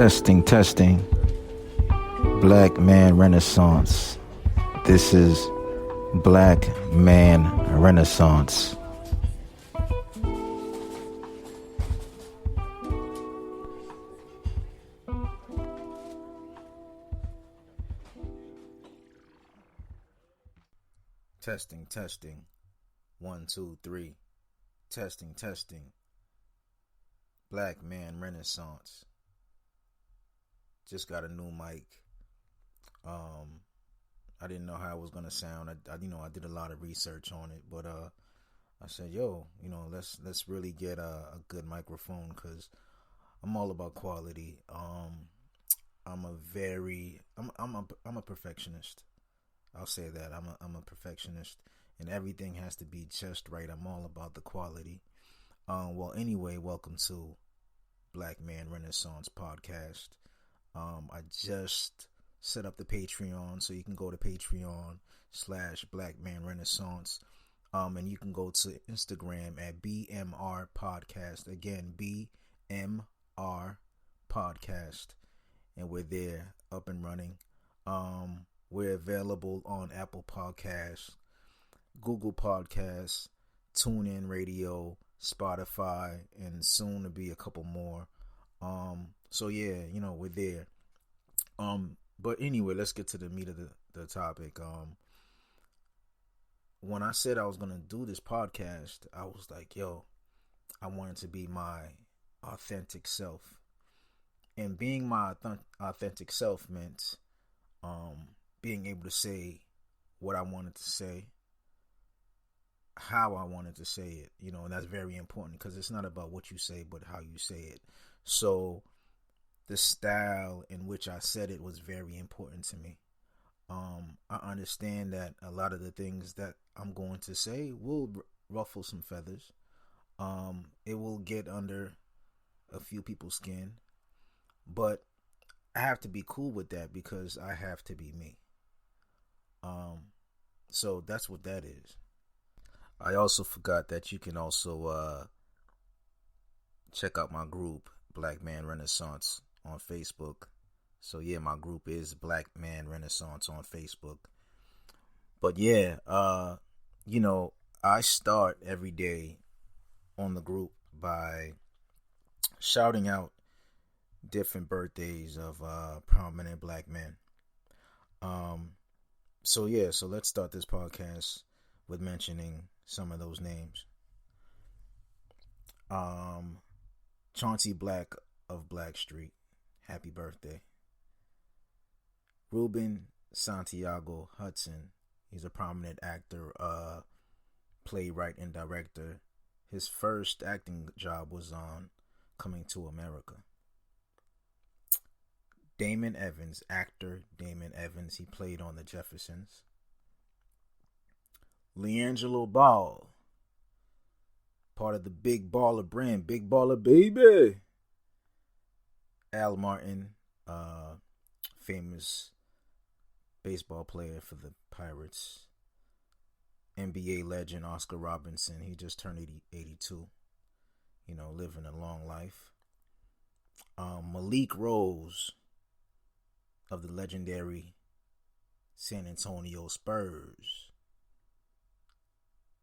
Testing, testing. Black Man Renaissance. This is Black Man Renaissance. Testing, testing. 1, 2, 3. Testing, testing. Black Man Renaissance. Just got a new mic. I didn't know how it was gonna sound. I did a lot of research on it, but I said, let's really get a good microphone because I'm all about quality. I'm a perfectionist. I'll say that I'm a perfectionist, and everything has to be just right. I'm all about the quality. Anyway, welcome to Black Man Renaissance podcast. I just set up the Patreon, so you can go to Patreon/Black Man Renaissance. And you can go to Instagram at BMR Podcast. Again, BMR Podcast. And we're there, up and running. We're available on Apple Podcasts, Google Podcasts, TuneIn Radio, Spotify, and soon to be a couple more. We're there. But anyway, let's get to the meat of the topic. When I said I was going to do this podcast, I was like, I wanted to be my authentic self. And being my authentic self meant being able to say what I wanted to say, how I wanted to say it, and that's very important because it's not about what you say, but how you say it. So the style in which I said it was very important to me. I understand that a lot of the things that I'm going to say will ruffle some feathers. It will get under a few people's skin, but I have to be cool with that because I have to be me. So that's what that is. I also forgot that you can also check out my group, Black Man Renaissance, on Facebook. So my group is Black Man Renaissance on Facebook. But I start every day on the group by shouting out different birthdays of prominent black men. So let's start this podcast with mentioning some of those names. Chauncey Black of Black Street, happy birthday. Ruben Santiago Hudson, he's a prominent actor, playwright, and director. His first acting job was on Coming to America. Damon Evans, actor Damon Evans, he played on The Jeffersons. Leangelo Ball, part of the Big Baller brand, Big Baller baby. Al Martin, famous baseball player for the Pirates. NBA legend Oscar Robinson, he just turned 82. Living a long life. Malik Rose of the legendary San Antonio Spurs.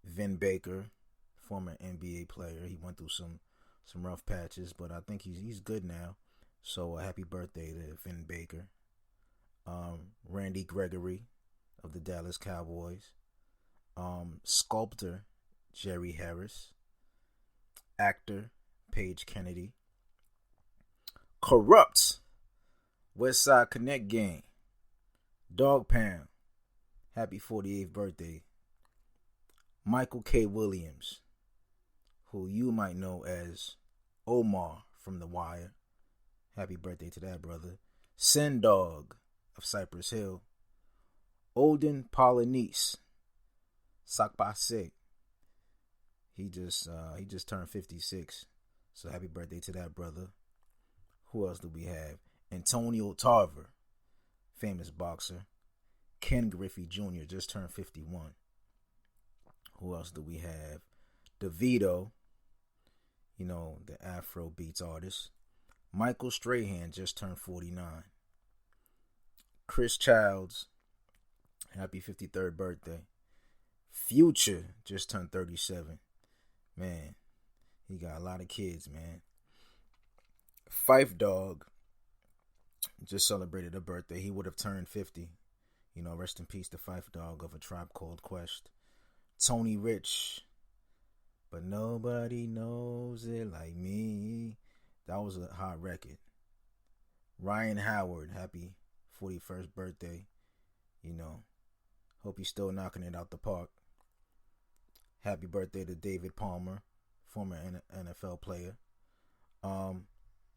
Vin Baker, former NBA player. He went through some rough patches, but I think he's good now. So happy birthday to Vin Baker. Randy Gregory of the Dallas Cowboys. Sculptor Jerry Harris. Actor Paige Kennedy. Corrupt West Side Connect Gang. Dog Pound, happy 48th birthday. Michael K. Williams, who you might know as Omar from The Wire. Happy birthday to that brother. Sen Dog of Cypress Hill. Olden Polynice, Sakpase. He just turned 56. So happy birthday to that brother. Who else do we have? Antonio Tarver, famous boxer. Ken Griffey Jr. just turned 51. Who else do we have? DeVito, the Afro beats artist. Michael Strahan just turned 49. Chris Childs, happy 53rd birthday. Future just turned 37. Man, he got a lot of kids, man. Phife Dawg just celebrated a birthday. He would have turned 50. You know, rest in peace to Phife Dawg of A Tribe Called Quest. Tony Rich, but nobody knows it like me. That was a hot record. Ryan Howard, happy 41st birthday. You know, hope he's still knocking it out the park. Happy birthday to David Palmer, former NFL player.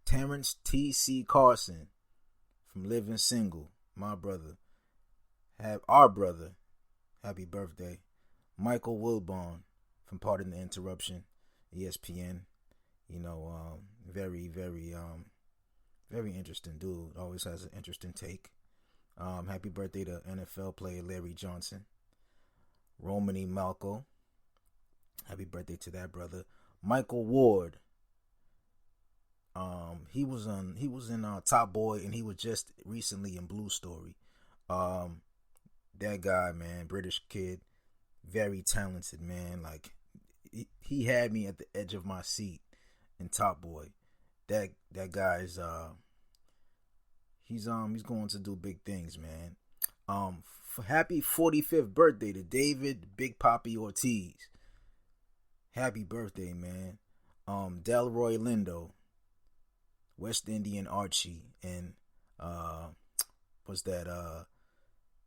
Terrence T.C. Carson from Living Single, my brother. Our brother, happy birthday. Michael Wilbon from Pardon the Interruption, ESPN. You know, very, very, very interesting dude. Always has an interesting take. Happy birthday to NFL player Larry Johnson. Romany Malco. Happy birthday to that brother. Michael Ward. He was in Top Boy, and he was just recently in Blue Story. That guy, man, British kid, very talented, man. Like he had me at the edge of my seat in Top Boy. That guy is he's going to do big things, man. Happy 45th birthday to David Big Papi Ortiz. Happy birthday, man. Delroy Lindo, West Indian Archie, and what's that?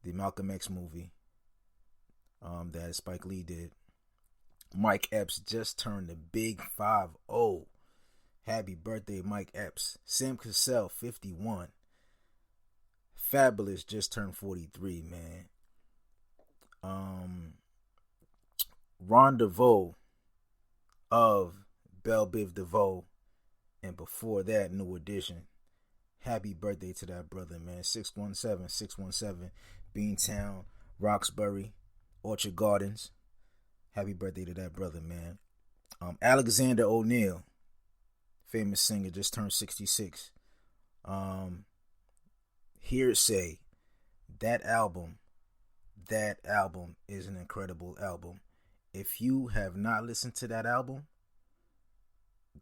The Malcolm X movie that Spike Lee did. Mike Epps just turned the big 50. Happy birthday, Mike Epps. Sam Cassell, 51. Fabulous just turned 43, man. Ron DeVoe of Belle Biv DeVoe, and before that, New Edition. Happy birthday to that brother, man. 617 Beantown, Roxbury, Orchard Gardens. Happy birthday to that brother, man. Alexander O'Neal, famous singer, just turned 66. Hearsay, that album is an incredible album. If you have not listened to that album,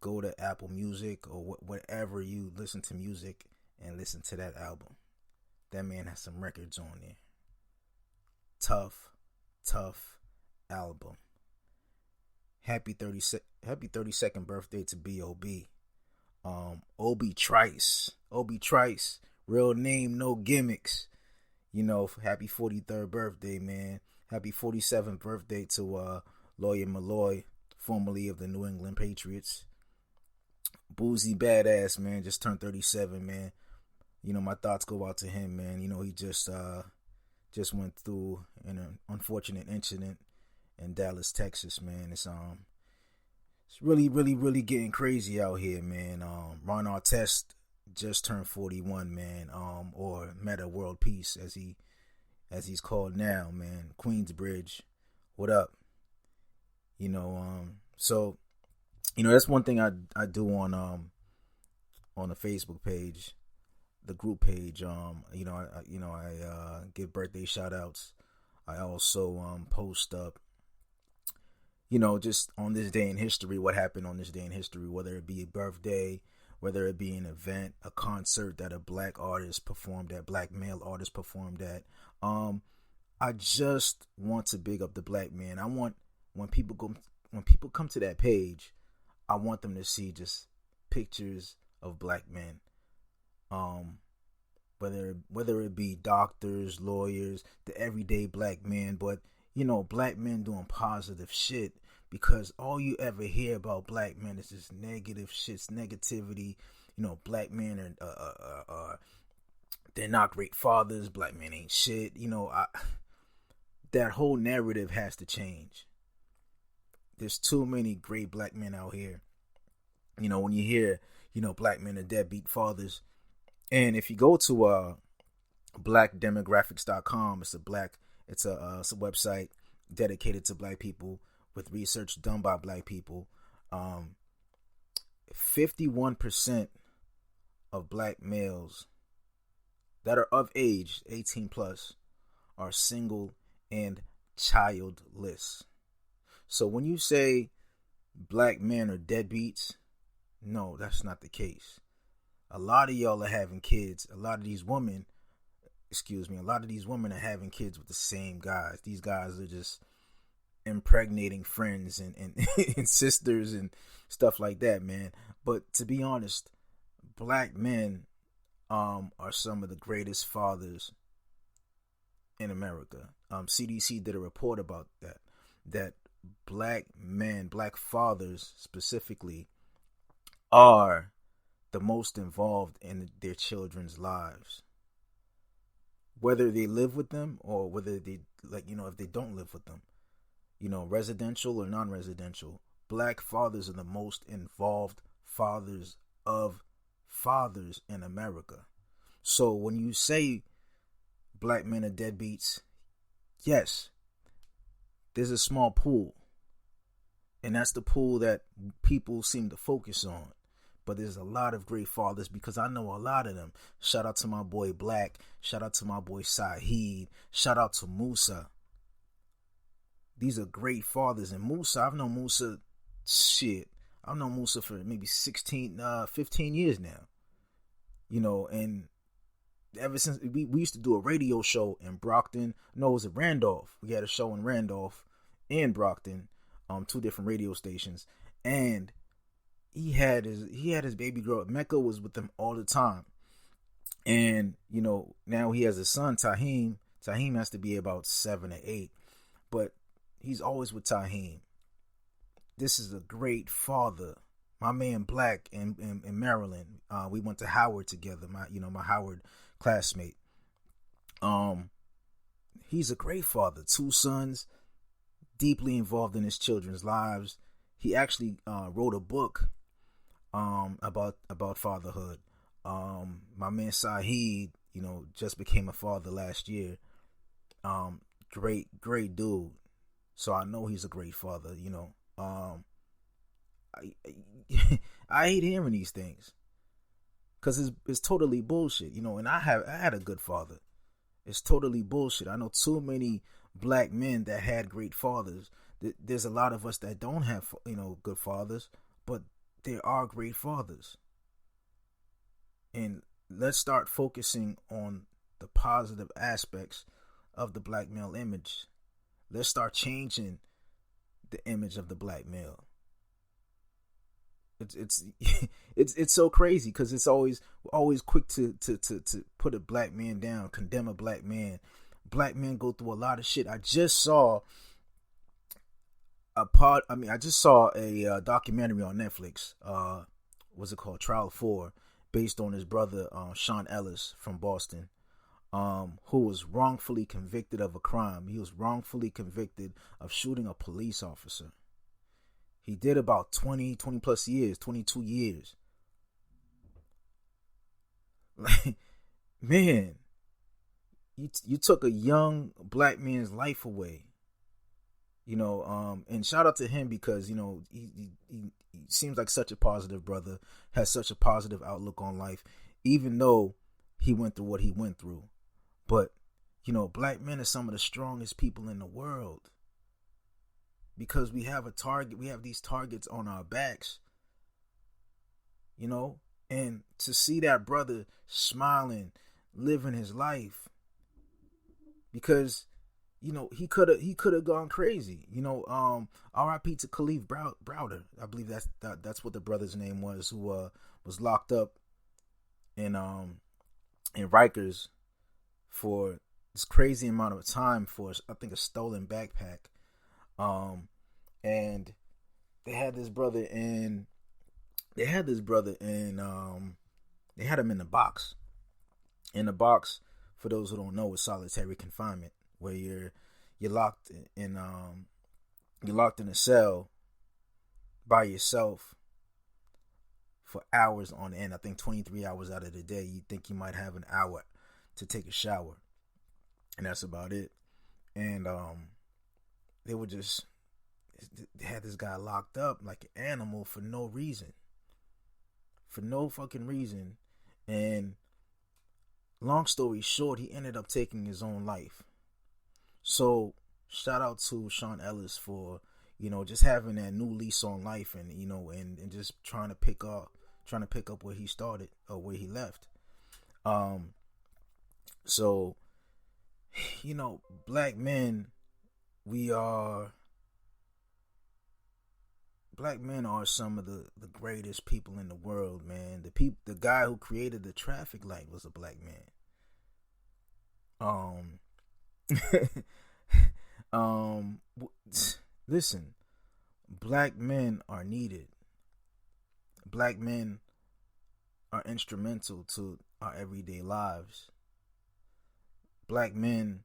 go to Apple Music or whatever you listen to music and listen to that album. That man has some records on there. Tough album. Happy 32nd birthday to B.O.B. Obi Trice, real name, no gimmicks. You know, happy 43rd birthday, man. Happy 47th birthday to Lawyer Malloy, formerly of the New England Patriots. Boozy Badass, man, just turned 37, man. You know, my thoughts go out to him, man. You know, he just went through an unfortunate incident in Dallas, Texas, man. It's really getting crazy out here, man. Ron Artest just turned 41, man. Or Meta World Peace, as he's called now, man. Queensbridge, what up? You know, so you know that's one thing I do on the Facebook page, the group page. You know, I give birthday shout outs. I also post up, you know, just on this day in history, what happened on this day in history, whether it be a birthday, whether it be an event, a concert that a black artist performed at, black male artist performed at. I just want to big up the black man. I want when people come to that page, I want them to see just pictures of black men. Whether it be doctors, lawyers, the everyday black man, but you know, black men doing positive shit, because all you ever hear about black men is just negative shits, negativity. You know, black men are they're not great fathers. Black men ain't shit. You know, that whole narrative has to change. There's too many great black men out here. You know, when you hear, you know, black men are deadbeat fathers. And if you go to blackdemographics.com, it's a website dedicated to black people with research done by black people. 51% of black males that are of age 18 plus are single and childless. So when you say black men are deadbeats, no, that's not the case. A lot of y'all are having kids. A lot of these women are having kids with the same guys. These guys are just impregnating friends and and sisters and stuff like that, man. But to be honest, black men are some of the greatest fathers in America. CDC did a report about that black men, black fathers specifically, are the most involved in their children's lives. Whether they live with them or whether they, if they don't live with them, residential or non-residential, black fathers are the most involved fathers of fathers in America. So when you say black men are deadbeats, yes, there's a small pool. And that's the pool that people seem to focus on. But there's a lot of great fathers because I know a lot of them. Shout out to my boy Black. Shout out to my boy Saheed. Shout out to Musa. These are great fathers. And Musa, I've known Musa for maybe 15 years now. And ever since we used to do a radio show in Brockton. No, it was at Randolph. We had a show in Randolph and Brockton, two different radio stations. And he had his baby girl. Mecca was with him all the time. And, now he has a son, Tahim. Tahim has to be about 7 or 8. But he's always with Tahim. This is a great father. My man Black in Maryland. We went to Howard together. My Howard classmate. He's a great father. 2 sons, deeply involved in his children's lives. He actually wrote a book about fatherhood. My man Saheed, just became a father last year. Great dude. So I know he's a great father. I hate hearing these things because it's totally bullshit. And I had a good father. It's totally bullshit. I know too many black men that had great fathers. There's a lot of us that don't have good fathers, but there are great fathers. And let's start focusing on the positive aspects of the black male image. Let's start changing the image of the black male. It's so crazy because it's always quick to put a black man down, condemn a black man. Black men go through a lot of shit. I just saw a documentary on Netflix. What's it called? Trial 4, based on his brother Sean Ellis from Boston, who was wrongfully convicted of a crime. He was wrongfully convicted of shooting a police officer. He did about 20 plus years, 22 years. Like, man, you took a young black man's life away. And shout out to him because, he seems like such a positive brother, has such a positive outlook on life, even though he went through what he went through. But, black men are some of the strongest people in the world because we have these targets on our backs, and to see that brother smiling, living his life, because he could have gone crazy. R.I.P. to Khalif Browder. I believe that's what the brother's name was, who was locked up in Rikers for this crazy amount of time for, I think, a stolen backpack. And they had this brother in. They had him in the box. In the box, for those who don't know, is solitary confinement, where you're locked in a cell by yourself for hours on end. I think 23 hours out of the day. You think you might have an hour to take a shower, and that's about it. And they had this guy locked up like an animal for no reason. For no fucking reason. And long story short, he ended up taking his own life. So shout out to Sean Ellis for, just having that new lease on life, and and just trying to pick up where he started or where he left. Um so black men, we are black men are some of the greatest people in the world, man. The guy who created the traffic light was a black man. Um um Listen, black men are needed. Black men are instrumental to our everyday lives. Black men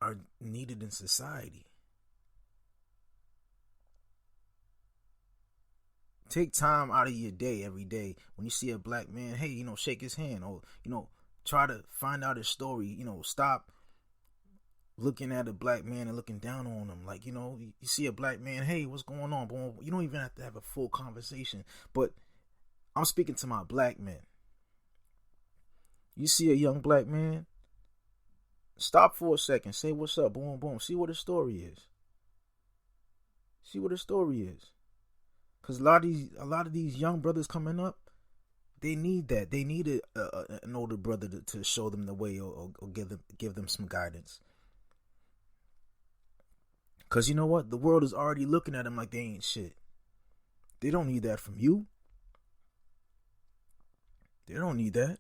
are needed in society. Take time out of your day every day when you see a black man. Hey, shake his hand, or try to find out his story. Stop looking at a black man and looking down on him. Like, you see a black man, hey, what's going on? Boy, you don't even have to have a full conversation. But I'm speaking to my black men. You see a young black man, stop for a second, say what's up, boom, boom. See what his story is. See what his story is. Because a lot of these young brothers coming up, they need that. They need an older brother to show them the way, or give them some guidance. Because you know what? The world is already looking at them like they ain't shit. They don't need that from you. They don't need that.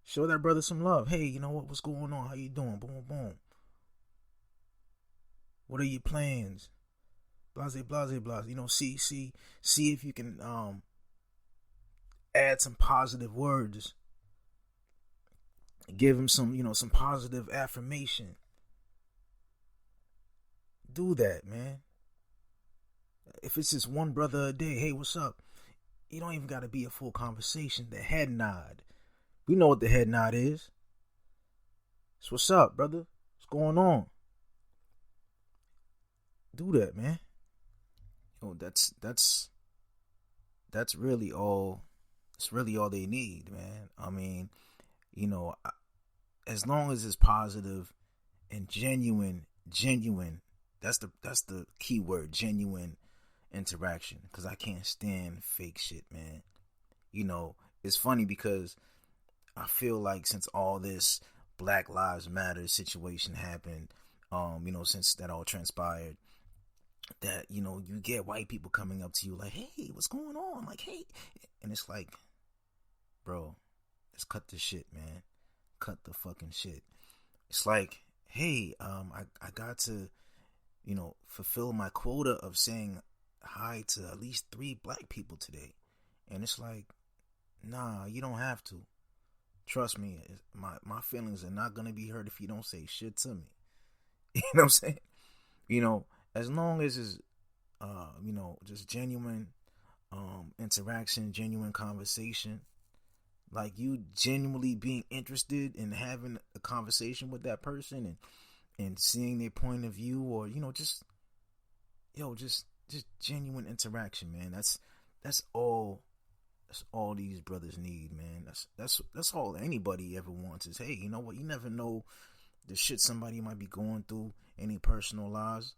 Show that brother some love. Hey, you know what? What's going on? How you doing? Boom, boom. What are your plans? Blase, blase, blase. See if you can add some positive words. Give him some positive affirmation. Do that, man. If it's just one brother a day, hey, what's up? You don't even got to be a full conversation. The head nod. We know what the head nod is. It's what's up, brother? What's going on? Do that, man. That's really all. It's really all they need, man. I mean, as long as it's positive and genuine. That's the key word, genuine interaction. Because I can't stand fake shit, man. It's funny because I feel like since all this Black Lives Matter situation happened, since that all transpired, that, you get white people coming up to you like, hey, what's going on? Like, hey. And it's like, bro, let's cut the shit, man. Cut the fucking shit. It's like, hey, I got to, fulfill my quota of saying hi to at least 3 black people today. And it's like, nah, you don't have to. Trust me, my feelings are not going to be hurt if you don't say shit to me. You know what I'm saying? As long as it's, just genuine interaction, genuine conversation, like you genuinely being interested in having a conversation with that person and seeing their point of view, or, just genuine interaction, man. That's all these brothers need, man. That's all anybody ever wants is, hey, you know what? You never know the shit somebody might be going through, any personal lives.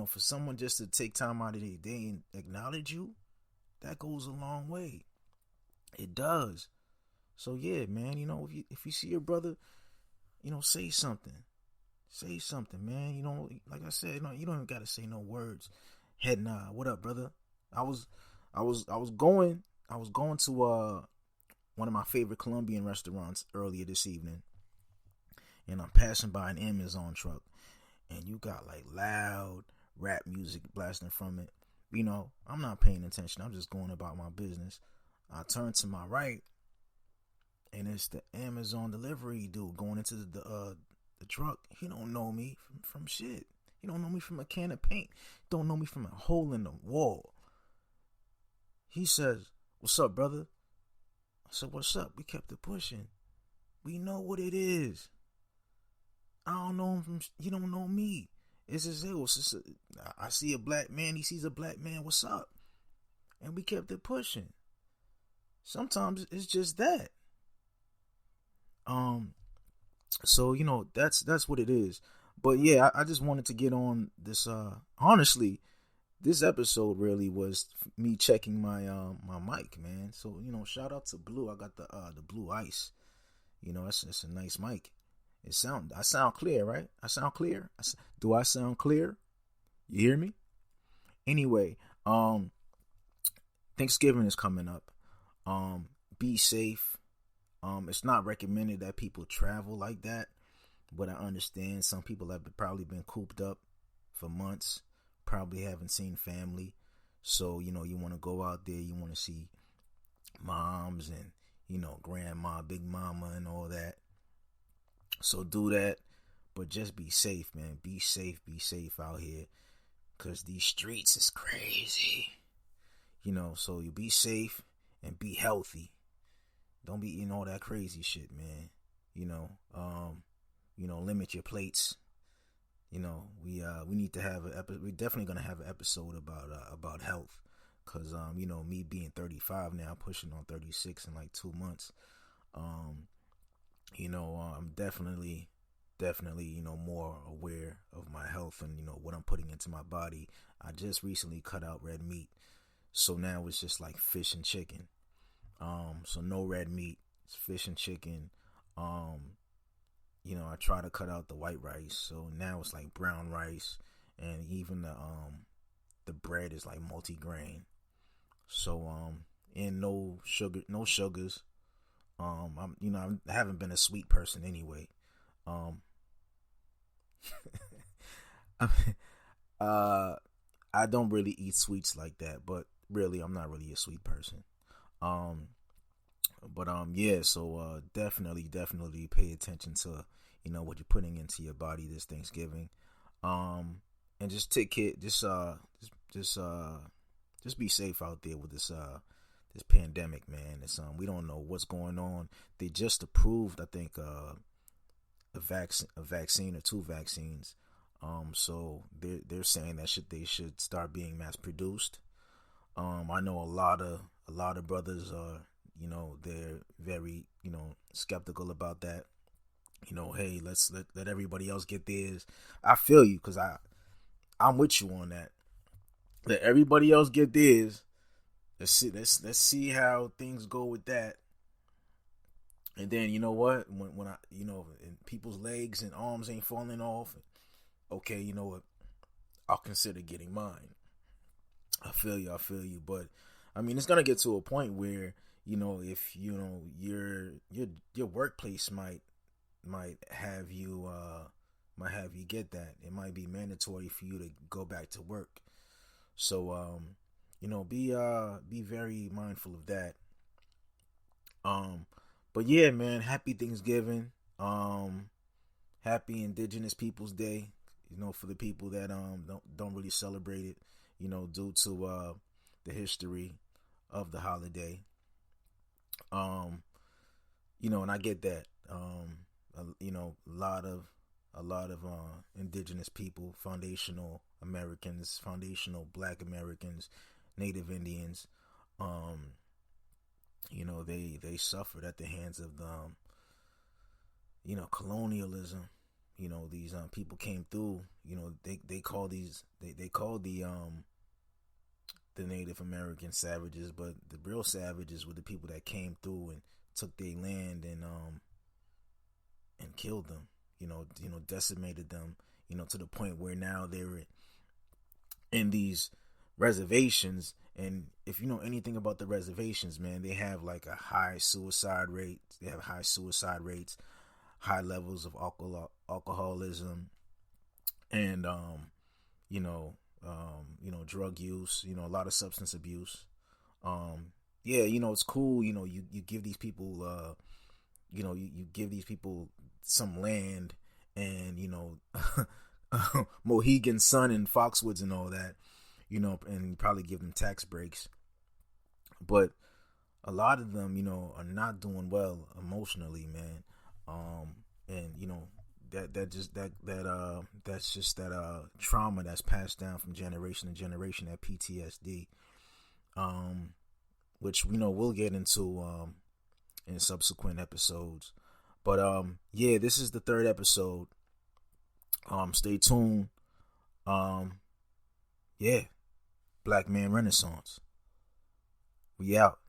For someone just to take time out of their day and acknowledge you, that goes a long way. It does. So yeah, man, if you see your brother, say something. Say something, man. Like I said, you don't even gotta say no words. Head nod. What up, brother? I was going to one of my favorite Colombian restaurants earlier this evening, and I'm passing by an Amazon truck, and you got like loud rap music blasting from it. I'm not paying attention. I'm just going about my business. I turn to my right, and it's the Amazon delivery dude going into the truck. He don't know me from shit. He don't know me from a can of paint. Don't know me from a hole in the wall. He says, "What's up, brother?" I said, "What's up?" We kept it pushing. We know what it is. I don't know him from. You don't know me. It's just, I see a black man. He sees a black man. What's up? and we kept it pushing. Sometimes it's just that. Um, so that's what it is. But yeah, I just wanted to get on this. Honestly, this episode really was me checking my mic, man. So shout out to Blue. I got the Blue Ice. It's a nice mic. I sound clear, right? I sound clear. Do I sound clear? You hear me? Anyway, Thanksgiving is coming up. Be safe. It's not recommended that people travel like that, but I understand some people have probably been cooped up for months, probably haven't seen family. So, you want to go out there, you want to see moms and, grandma, big mama and all that. So do that, but just be safe, man. Be safe out here, because these streets is crazy. So you be safe and be healthy. Don't be eating all that crazy shit, man. Limit your plates. We need to have we're definitely gonna have an episode about health, cause me being 35 now, pushing on 36 in like 2 months. I'm definitely more aware of my health and what I'm putting into my body. I just recently cut out red meat, so now it's just like fish and chicken. So no red meat, it's fish and chicken. I try to cut out the white rice, so now it's like brown rice, and even the bread is like multi-grain. So and no sugars. I haven't been a sweet person anyway. I don't really eat sweets like that, but really I'm not really a sweet person. Yeah, so definitely pay attention to what you're putting into your body this Thanksgiving. And just take care, just be safe out there with this pandemic, man. It's we don't know what's going on. They just approved, I think, a vaccine or 2 vaccines. So they're saying that they should start being mass produced. I know a lot of brothers are, they're very, skeptical about that. Hey, let's let everybody else get theirs. I feel you, because I'm with you on that. Let everybody else get theirs. Let's see how things go with that. And then you know what? When I and people's legs and arms ain't falling off, okay, you know what? I'll consider getting mine. I feel you. But I mean, it's gonna get to a point where if your workplace might have you get that. It might be mandatory for you to go back to work. So be very mindful of that. But yeah, man, happy Thanksgiving. Happy Indigenous Peoples Day. For the people that don't really celebrate it, due to the history of the holiday. And I get that. A lot of indigenous people, foundational Americans, foundational Black Americans, Native Indians, they suffered at the hands of colonialism. These people came through. They call the Native American savages, but the real savages were the people that came through and took their land and killed them. Decimated them. To the point where now they're in these reservations. And if you know anything about the reservations, man, they have like a high suicide rate. They have high suicide rates, high levels of alcoholism, and drug use. A lot of substance abuse. It's cool. You give these people, you give these people some land and Mohegan Sun and Foxwoods and all that, and probably give them tax breaks. But a lot of them, are not doing well emotionally, man. And that's just that trauma that's passed down from generation to generation, that PTSD. um, which we'll get into in subsequent episodes. But yeah, this is the third episode. Stay tuned. Um, yeah, Black Man Renaissance. We out.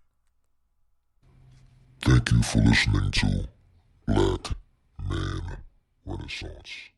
Thank you for listening to Black Man Renaissance.